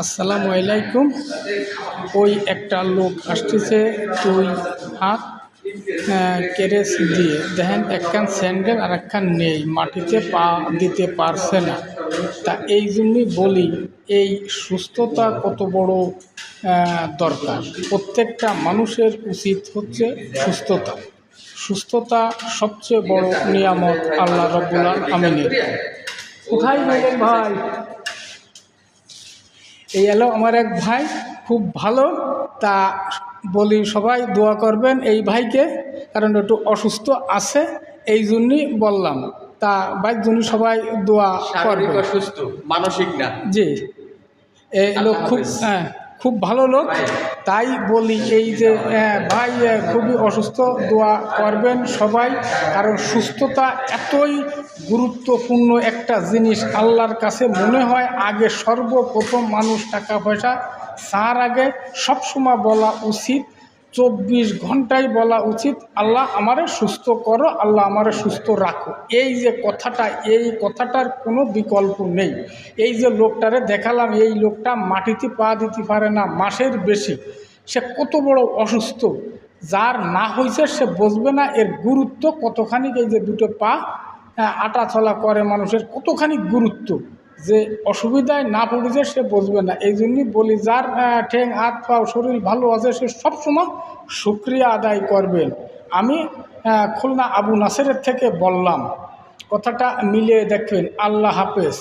আসসালামু আলাইকুম। ওই একটা লোক আসতেছে 2 হাত কেরেস দিয়ে, দেখেন একখান স্যান্ডেল আর একখান নেই, মাটিতে পা দিতে পারছে না। তা এই জন্যই বলি এই সুস্থতা কত বড় দরকার। প্রত্যেকটা মানুষের উচিত হচ্ছে সুস্থতা। সুস্থতা সবচেয়ে বড় নিয়ামত আল্লাহ রাব্বুল আমিনের। কোথায় গেলেন ভাই? এই এলো আমার এক ভাই, খুব ভালো। তা বলি সবাই দোয়া করবেন এই ভাইকে, কারণ একটু অসুস্থ আছে, এই জন্যই বললাম। তা ভাইয়ের জন্য সবাই দোয়া করবেন। অসুস্থ, মানসিক না। জি, এই লোক খুব ভালো লোক, তাই বলি এই যে ভাই খুবই অসুস্থ, দোয়া করবেন সবাই। কারণ সুস্থতা এতই গুরুত্বপূর্ণ একটা জিনিস, আল্লাহর কাছে মনে হয় আগে সর্বপ্রথম মানুষ টাকা পয়সা তার আগে সবসময় বলা উচিত, 24 ঘন্টায় বলা উচিত, আল্লাহ আমারে সুস্থ করো, আল্লাহ আমারে সুস্থ রাখো। এই যে কথাটা, এই কথাটার কোনো বিকল্প নেই। এই যে লোকটারে দেখালাম, এই লোকটা মাটিতে পা দিতে পারে না মাসের বেশি, সে কত বড় অসুস্থ। যার না হয়েছে সে বুঝবে না এর গুরুত্ব কতখানি। এই যে দুটো পা আটা চলা করে মানুষের কতখানি গুরুত্ব, যে অসুবিধায় না পড়েছে সে বুঝবে না। এই জন্যই বলি যার ঠ্যাং হাত পা শরীর ভালো আছে সে সবসময় শুকরিয়া আদায় করবেন। আমি খুলনা আবু নাসেরের থেকে বললাম, কথাটা মিলিয়ে দেখবেন। আল্লাহ হাফেজ।